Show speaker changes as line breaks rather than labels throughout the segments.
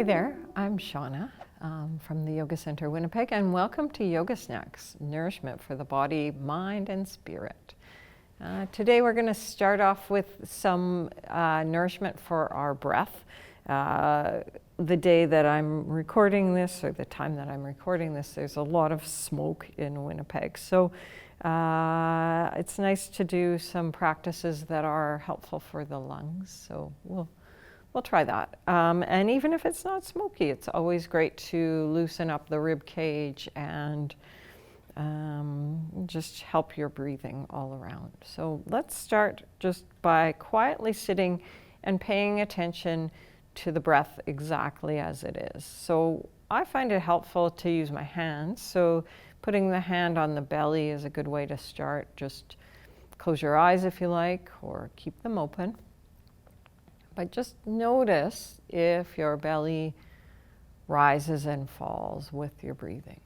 Hey there, I'm Shauna from the Yoga Center Winnipeg, and welcome to Yoga Snacks, nourishment for the body, mind, and spirit. Today we're going to start off with some nourishment for our breath. The day that I'm recording this, or the time that I'm recording this, there's a lot of smoke in Winnipeg. So it's nice to do some practices that are helpful for the lungs. So we'll try that. And even if it's not smoky, it's always great to loosen up the rib cage and just help your breathing all around. So let's start just by quietly sitting and paying attention to the breath exactly as it is. So I find it helpful to use my hands. So putting the hand on the belly is a good way to start. Just close your eyes if you like, or keep them open. But just notice if your belly rises and falls with your breathing.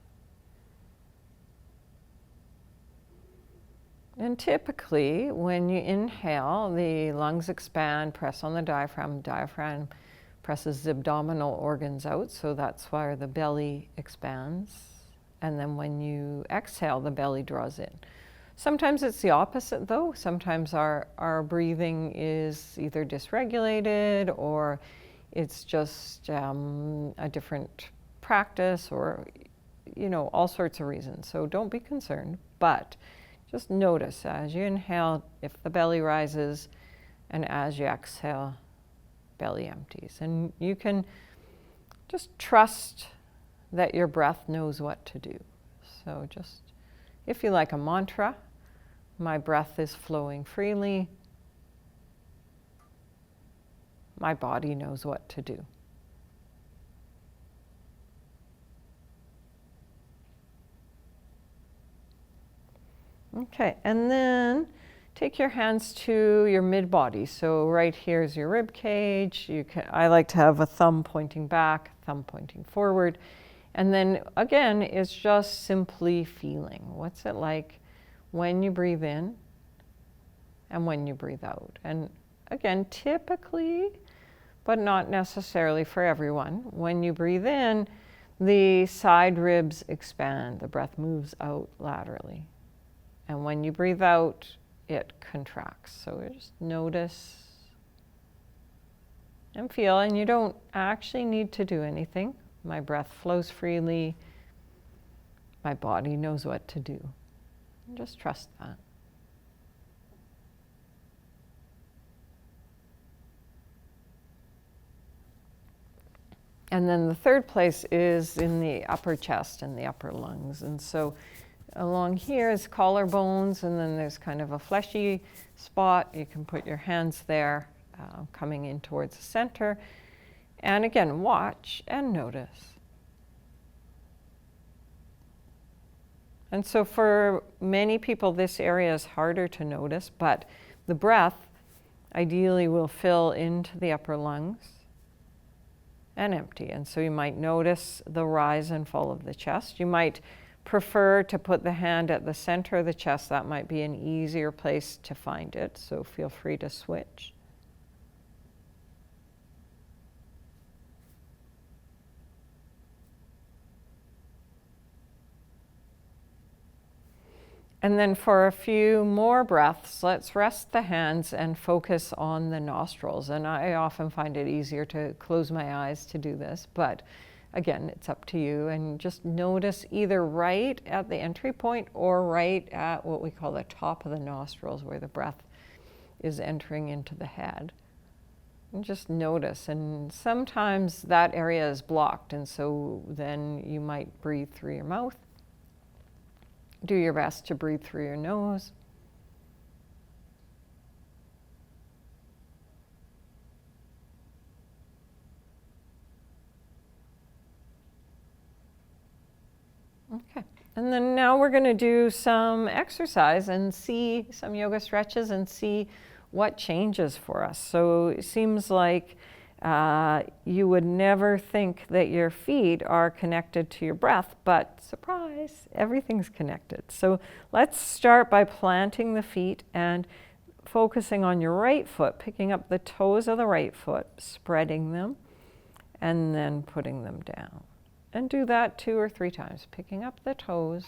And typically, when you inhale, the lungs expand, press on the diaphragm. Diaphragm presses the abdominal organs out, so that's why the belly expands. And then when you exhale, the belly draws in. Sometimes it's the opposite though. Sometimes our breathing is either dysregulated or it's just a different practice, or all sorts of reasons. So don't be concerned, but just notice as you inhale if the belly rises, and as you exhale, belly empties. And you can just trust that your breath knows what to do. So just, if you like a mantra, my breath is flowing freely. My body knows what to do. Okay, and then take your hands to your mid-body. So right here is your rib cage. I like to have a thumb pointing back, thumb pointing forward. And then again, it's just simply feeling. What's it like when you breathe in and when you breathe out? And again, typically, but not necessarily for everyone, when you breathe in, the side ribs expand. The breath moves out laterally. And when you breathe out, it contracts. So just notice and feel, and you don't actually need to do anything. My breath flows freely. My body knows what to do. And just trust that. And then the third place is in the upper chest and the upper lungs. And so along here is collarbones, and then there's kind of a fleshy spot. You can put your hands there, coming in towards the center. And again, watch and notice. And so for many people, this area is harder to notice, but the breath ideally will fill into the upper lungs and empty. And so you might notice the rise and fall of the chest. You might prefer to put the hand at the center of the chest. That might be an easier place to find it, so feel free to switch. And then for a few more breaths, let's rest the hands and focus on the nostrils. And I often find it easier to close my eyes to do this, but again, it's up to you. And just notice either right at the entry point or right at what we call the top of the nostrils, where the breath is entering into the head. And just notice. And sometimes that area is blocked, and so then you might breathe through your mouth. Do your best to breathe through your nose. Okay, and then now we're going to do some exercise and see some yoga stretches and see what changes for us. So it seems like you would never think that your feet are connected to your breath, but surprise, everything's connected. So let's start by planting the feet and focusing on your right foot, picking up the toes of the right foot, spreading them, and then putting them down. And do that 2 or 3 times, picking up the toes,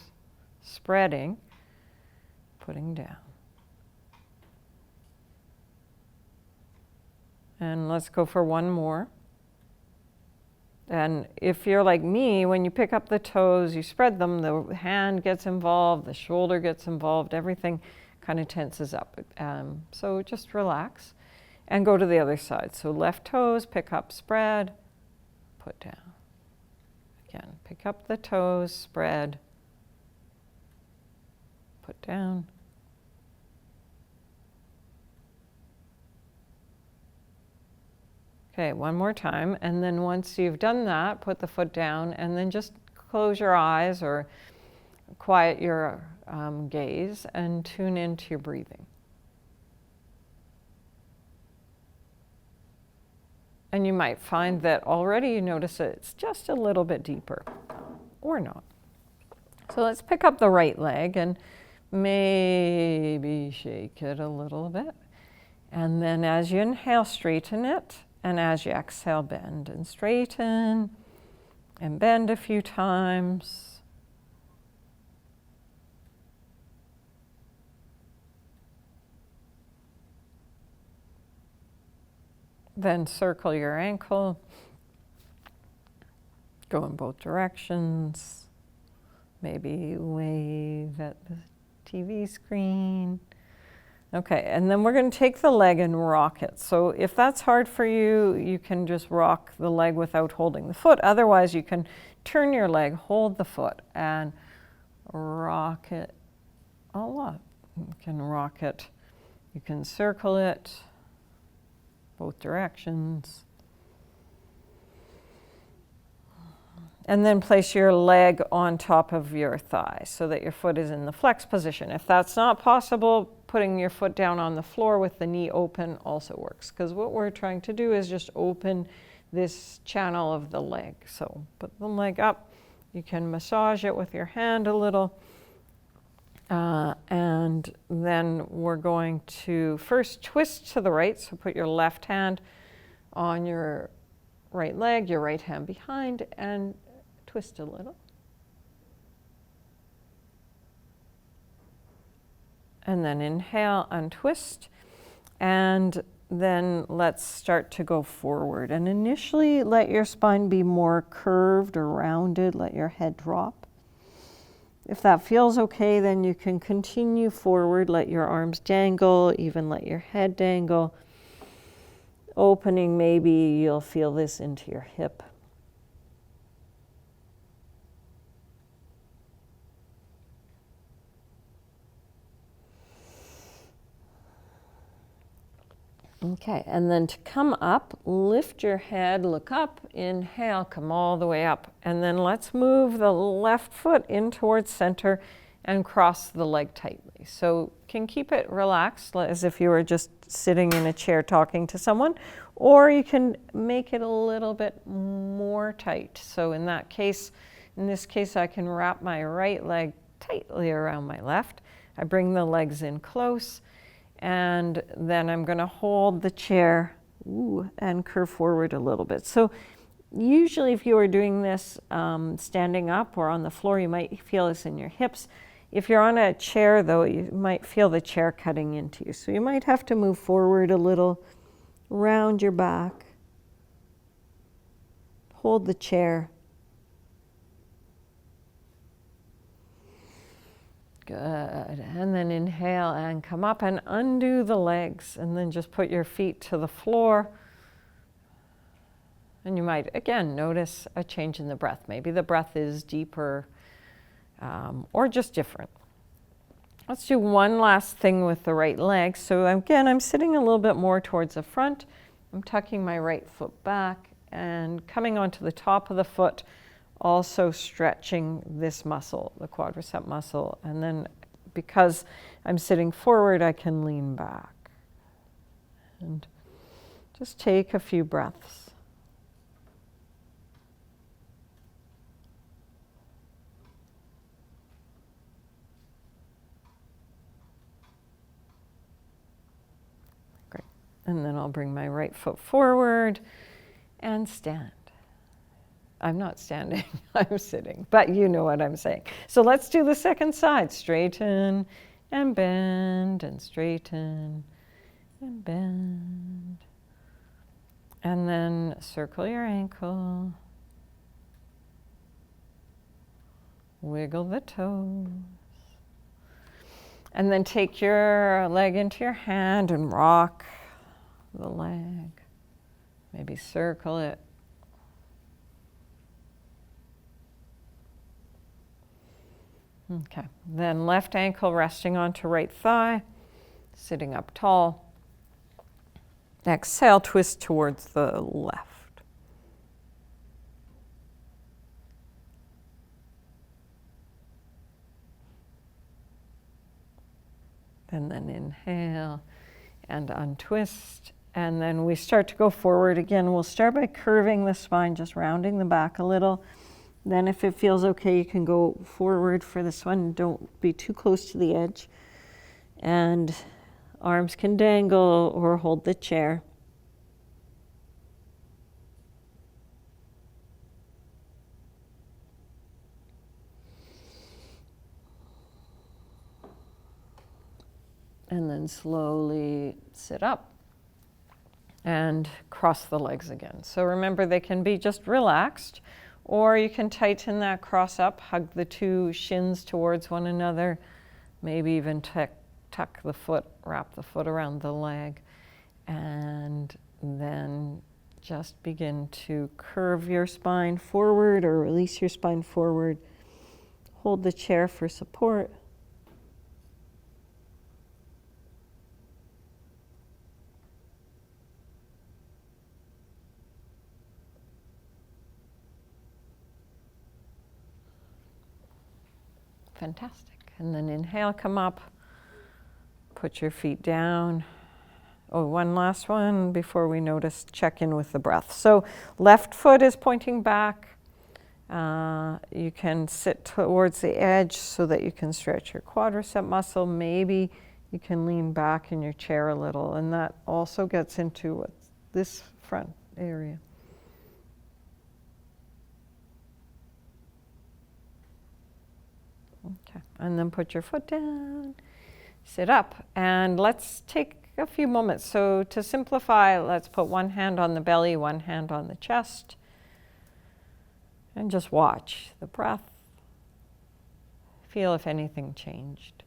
spreading, putting down. And let's go for one more. And if you're like me, when you pick up the toes, you spread them, the hand gets involved, the shoulder gets involved, everything kind of tenses up. So just relax and go to the other side. So left toes, pick up, spread, put down. Again, pick up the toes, spread, put down. Okay, one more time, and then once you've done that, put the foot down, and then just close your eyes or quiet your gaze and tune into your breathing. And you might find that already you notice that it's just a little bit deeper, or not. So let's pick up the right leg and maybe shake it a little bit. And then as you inhale, straighten it. And as you exhale, bend and straighten, and bend a few times. Then circle your ankle, go in both directions, maybe wave at the TV screen. Okay, and then we're going to take the leg and rock it. So if that's hard for you, you can just rock the leg without holding the foot. Otherwise, you can turn your leg, hold the foot, and rock it a lot. You can rock it, you can circle it, both directions. And then place your leg on top of your thigh so that your foot is in the flex position. If that's not possible, putting your foot down on the floor with the knee open also works, because what we're trying to do is just open this channel of the leg. So put the leg up, you can massage it with your hand a little, and then we're going to first twist to the right. So put your left hand on your right leg, your right hand behind, and twist a little. And then inhale, untwist, and then let's start to go forward. And initially, let your spine be more curved or rounded, let your head drop. If that feels okay, then you can continue forward, let your arms dangle, even let your head dangle. Opening, maybe you'll feel this into your hip. Okay, and then to come up, lift your head, look up, inhale, come all the way up. And then let's move the left foot in towards center and cross the leg tightly. So can keep it relaxed as if you were just sitting in a chair talking to someone, or you can make it a little bit more tight. So in this case, I can wrap my right leg tightly around my left. I bring the legs in close. And then I'm going to hold the chair and curve forward a little bit. So usually if you are doing this standing up or on the floor, you might feel this in your hips. If you're on a chair, though, you might feel the chair cutting into you. So you might have to move forward a little, round your back, hold the chair. Good. And then inhale and come up and undo the legs, and then just put your feet to the floor. And you might, again, notice a change in the breath. Maybe the breath is deeper or just different. Let's do one last thing with the right leg. So again, I'm sitting a little bit more towards the front. I'm tucking my right foot back and coming onto the top of the foot, also stretching this muscle, the quadricep muscle. And then because I'm sitting forward, I can lean back. And just take a few breaths. Great. And then I'll bring my right foot forward and stand. I'm not standing, I'm sitting, but you know what I'm saying. So let's do the second side. Straighten and bend and straighten and bend. And then circle your ankle. Wiggle the toes. And then take your leg into your hand and rock the leg. Maybe circle it. Okay, then left ankle resting onto right thigh, sitting up tall. Exhale, twist towards the left. And then inhale and untwist. And then we start to go forward again. We'll start by curving the spine, just rounding the back a little. Then if it feels okay, you can go forward for this one. Don't be too close to the edge. And arms can dangle or hold the chair. And then slowly sit up and cross the legs again. So remember, they can be just relaxed, or you can tighten that cross up, hug the two shins towards one another, maybe even tuck the foot, wrap the foot around the leg, and then just begin to curve your spine forward or release your spine forward. Hold the chair for support. Fantastic. And then inhale, come up, put your feet down. Oh, one last one before we notice, check in with the breath. So left foot is pointing back. You can sit towards the edge so that you can stretch your quadricep muscle. Maybe you can lean back in your chair a little, and that also gets into this front area. Okay, and then put your foot down, sit up, and let's take a few moments. So to simplify, let's put one hand on the belly, one hand on the chest, and just watch the breath. Feel if anything changed.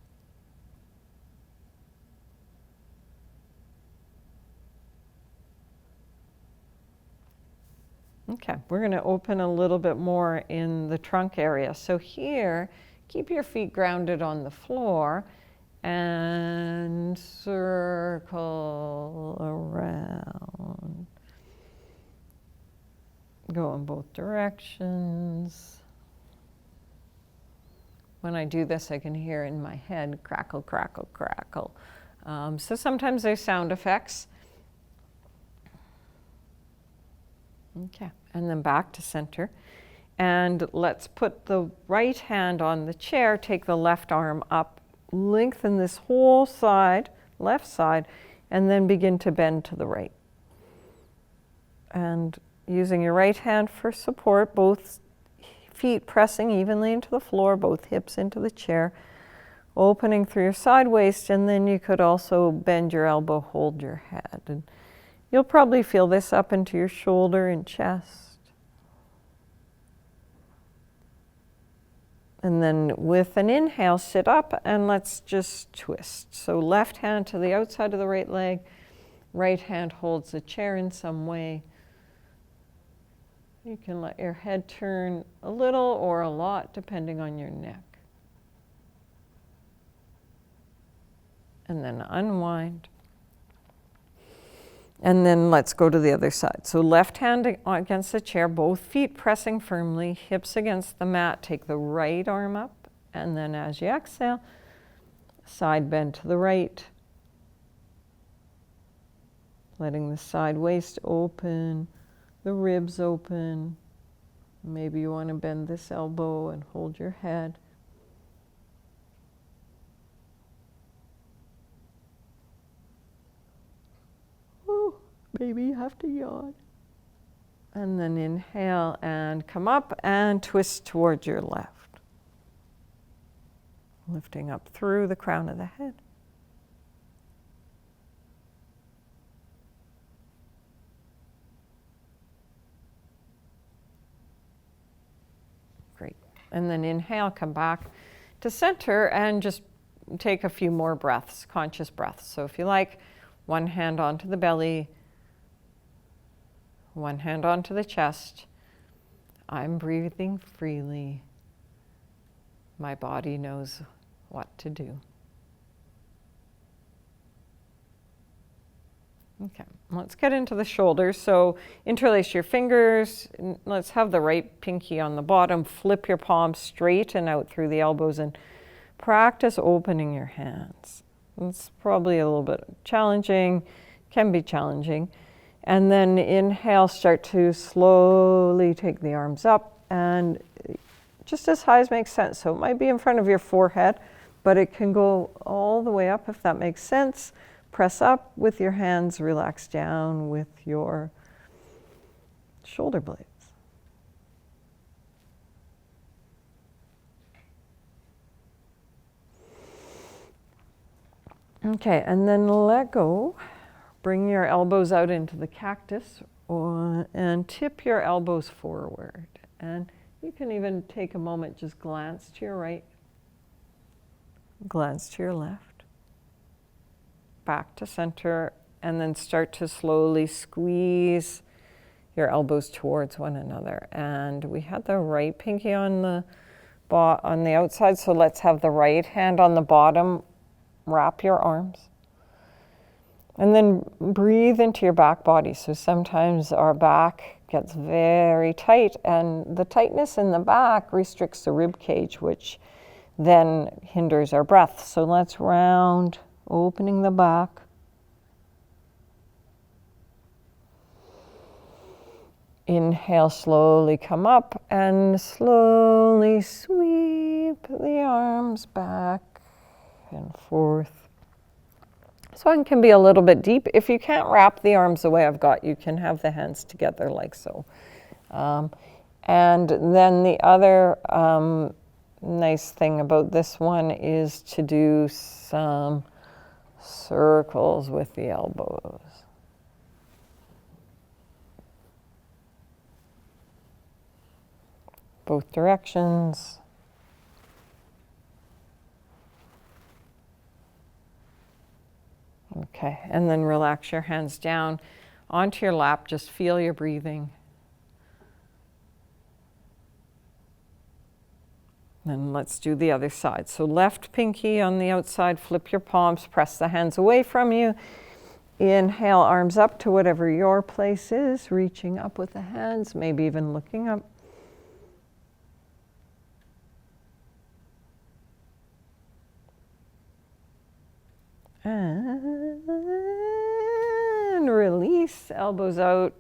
Okay, we're going to open a little bit more in the trunk area. So here, keep your feet grounded on the floor and circle around. Go in both directions. When I do this, I can hear in my head crackle, crackle, crackle. So sometimes there's sound effects. Okay, and then back to center. And let's put the right hand on the chair, take the left arm up, lengthen this whole side, left side, and then begin to bend to the right. And using your right hand for support, both feet pressing evenly into the floor, both hips into the chair, opening through your side waist, and then you could also bend your elbow, hold your head. And you'll probably feel this up into your shoulder and chest. And then with an inhale, sit up and let's just twist. So left hand to the outside of the right leg, right hand holds the chair in some way. You can let your head turn a little or a lot depending on your neck. And then unwind. And then let's go to the other side. So left hand against the chair, both feet pressing firmly, hips against the mat. Take the right arm up, and then as you exhale, side bend to the right. Letting the side waist open, the ribs open. Maybe you want to bend this elbow and hold your head. Maybe you have to yawn. And then inhale and come up and twist towards your left. Lifting up through the crown of the head. Great. And then inhale, come back to center and just take a few more breaths, conscious breaths. So if you like, one hand onto the belly, one hand onto the chest. I'm breathing freely. My body knows what to do. Okay, let's get into the shoulders. So interlace your fingers. Let's have the right pinky on the bottom. Flip your palms straight and out through the elbows and practice opening your hands. It's probably a little bit challenging, can be challenging. And then inhale, start to slowly take the arms up and just as high as makes sense. So it might be in front of your forehead, but it can go all the way up if that makes sense. Press up with your hands, relax down with your shoulder blades. Okay, and then let go. Bring your elbows out into the cactus and tip your elbows forward. And you can even take a moment, just glance to your right, glance to your left, back to center, and then start to slowly squeeze your elbows towards one another. And we had the right pinky on the outside, so let's have the right hand on the bottom. Wrap your arms. And then breathe into your back body. So sometimes our back gets very tight, and the tightness in the back restricts the rib cage, which then hinders our breath. So let's round, opening the back. Inhale, slowly come up and slowly sweep the arms back and forth. This one can be a little bit deep. If you can't wrap the arms the way I've got, you can have the hands together like so. And then the other nice thing about this one is to do some circles with the elbows. Both directions. Okay, and then relax your hands down onto your lap. Just feel your breathing. Then let's do the other side. So left pinky on the outside, flip your palms, press the hands away from you. Inhale, arms up to whatever your place is, reaching up with the hands, maybe even looking up. And release, elbows out,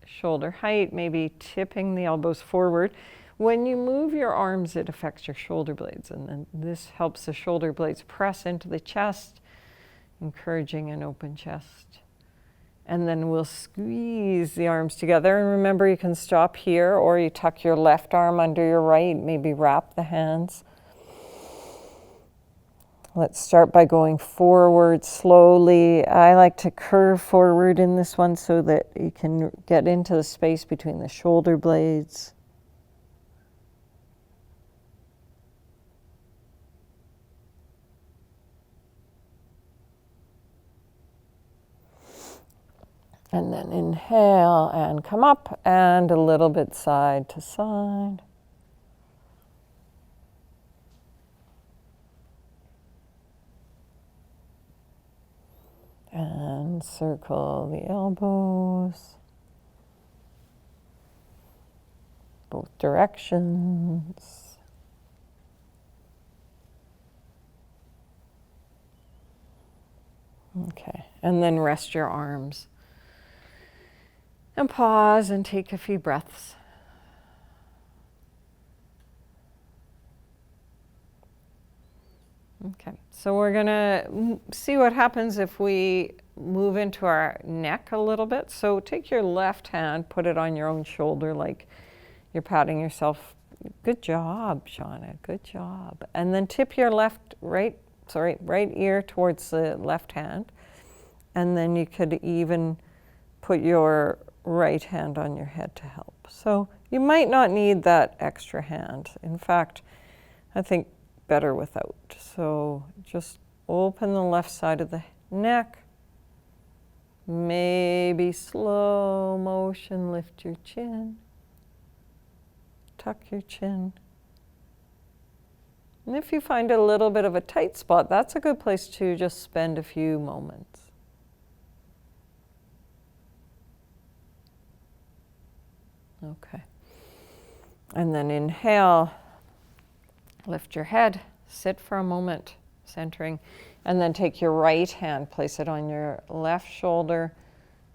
shoulder height, maybe tipping the elbows forward. When you move your arms, it affects your shoulder blades, and then this helps the shoulder blades press into the chest, encouraging an open chest. And then we'll squeeze the arms together. And remember, you can stop here, or you tuck your left arm under your right, maybe wrap the hands. Let's start by going forward slowly. I like to curve forward in this one so that you can get into the space between the shoulder blades. And then inhale and come up and a little bit side to side. And circle the elbows, both directions. Okay, and then rest your arms. And pause and take a few breaths. Okay, so we're gonna see what happens if we move into our neck a little bit. So take your left hand, put it on your own shoulder like you're patting yourself. Good job, Shauna, good job. And then tip your right ear towards the left hand. And then you could even put your right hand on your head to help. So you might not need that extra hand. In fact, I think better without. So just open the left side of the neck. Maybe slow motion, lift your chin. Tuck your chin. And if you find a little bit of a tight spot, that's a good place to just spend a few moments. Okay. And then inhale, lift your head, sit for a moment, centering, and then take your right hand, place it on your left shoulder,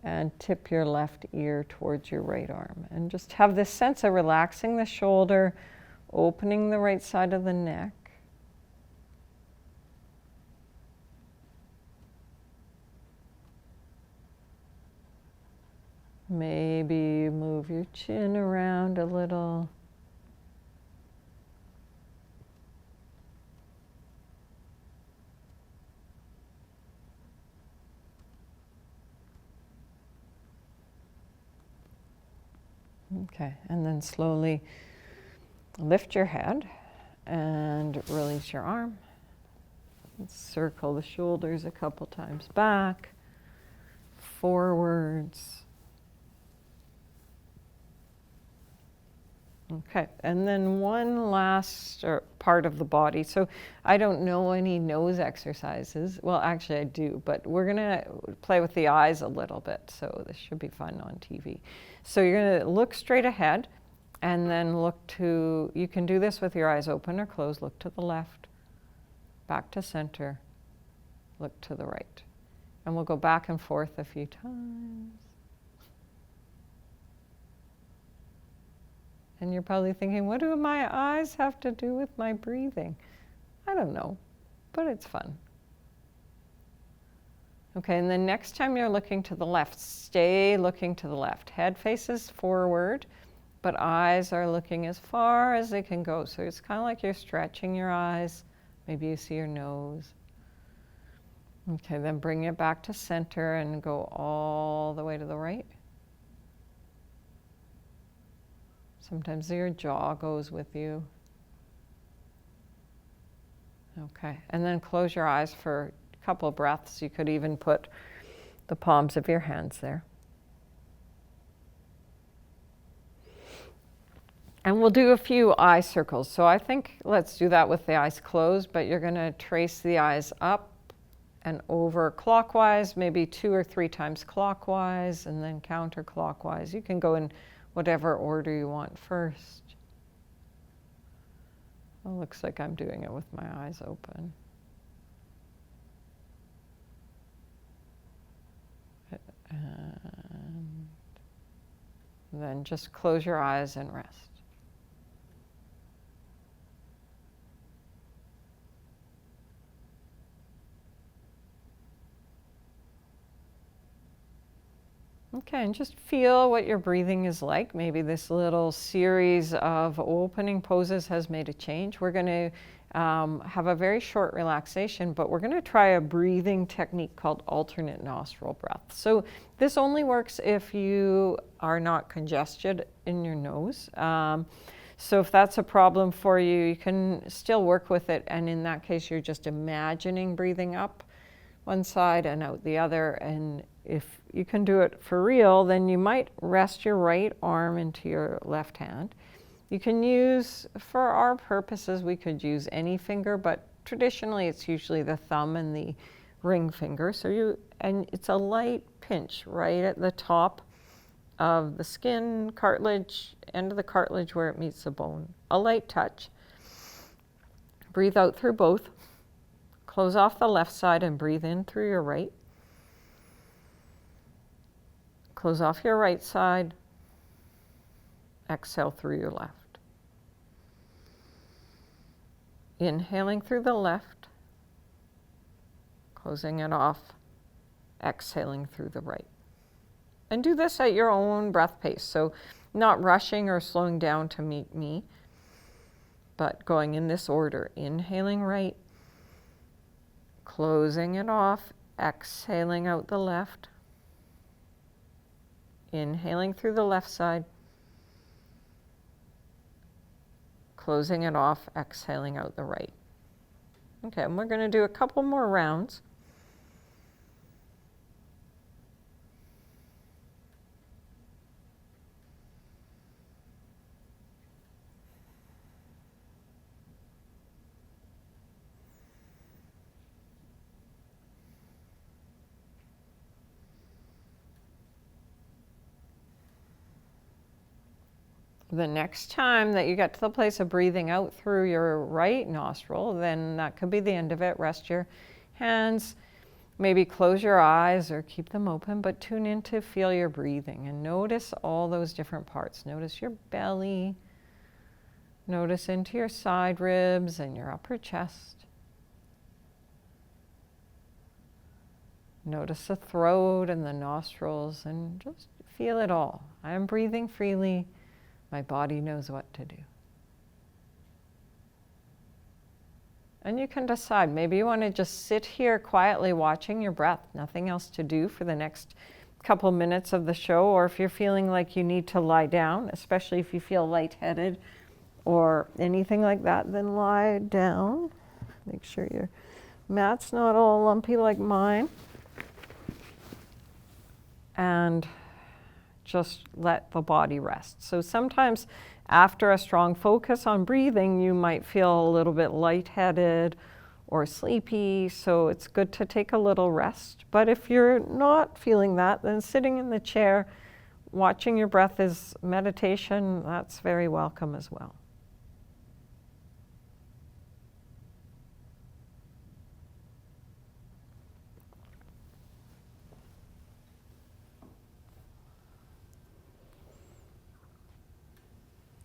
and tip your left ear towards your right arm. And just have this sense of relaxing the shoulder, opening the right side of the neck. Maybe move your chin around a little. Okay, and then slowly lift your head and release your arm. Circle the shoulders a couple times back, forwards. Okay, and then one last part of the body. So I don't know any nose exercises. Well, actually I do, but we're gonna play with the eyes a little bit. So this should be fun on TV. So you're gonna look straight ahead and then look to, you can do this with your eyes open or closed. Look to the left, back to center, look to the right. And we'll go back and forth a few times. And you're probably thinking, what do my eyes have to do with my breathing? I don't know, but it's fun. Okay, and then next time you're looking to the left, stay looking to the left. Head faces forward, but eyes are looking as far as they can go. So it's kind of like you're stretching your eyes. Maybe you see your nose. Okay, then bring it back to center and go all the way to the right. Sometimes your jaw goes with you. Okay, and then close your eyes for a couple of breaths. You could even put the palms of your hands there. And we'll do a few eye circles. So I think let's do that with the eyes closed, but you're going to trace the eyes up and over clockwise, maybe 2 or 3 times clockwise, and then counterclockwise. You can go in whatever order you want first. It looks like I'm doing it with my eyes open. And then just close your eyes and rest. Okay, and just feel what your breathing is like. Maybe this little series of opening poses has made a change. We're going to have a very short relaxation, but we're going to try a breathing technique called alternate nostril breath. So this only works if you are not congested in your nose. So if that's a problem for you, you can still work with it. And in that case, you're just imagining breathing up one side and out the other. And if you can do it for real, then you might rest your right arm into your left hand. You can use, for our purposes, we could use any finger, but traditionally it's usually the thumb and the ring finger. And it's a light pinch right at the top of the skin, cartilage, end of the cartilage where it meets the bone. A light touch. Breathe out through both. Close off the left side and breathe in through your right. Close off your right side. Exhale through your left. Inhaling through the left. Closing it off. exhaling through the right. And do this at your own breath pace. So not rushing or slowing down to meet me, but going in this order. Inhaling right, closing it off, exhaling out the left, inhaling through the left side, closing it off, exhaling out the right. Okay, and we're going to do a couple more rounds. The next time that you get to the place of breathing out through your right nostril, then that could be the end of it. Rest your hands, maybe close your eyes or keep them open, but tune in to feel your breathing and notice all those different parts. Notice your belly, notice into your side ribs and your upper chest. Notice the throat and the nostrils and just feel it all. I am breathing freely. My body knows what to do. And you can decide, maybe you want to just sit here quietly watching your breath, nothing else to do for the next couple minutes of the show, or if you're feeling like you need to lie down, especially if you feel lightheaded or anything like that, then lie down. Make sure your mat's not all lumpy like mine. And just let the body rest. So sometimes after a strong focus on breathing, you might feel a little bit lightheaded or sleepy, so it's good to take a little rest. But if you're not feeling that, then sitting in the chair, watching your breath is meditation. That's very welcome as well.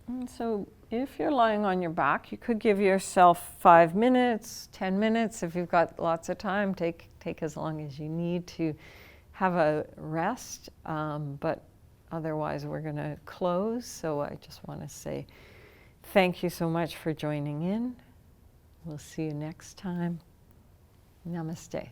And so if you're lying on your back, you could give yourself 5 minutes, 10 minutes. If you've got lots of time, take as long as you need to have a rest. But otherwise, we're going to close. So I just want to say thank you so much for joining in. We'll see you next time. Namaste.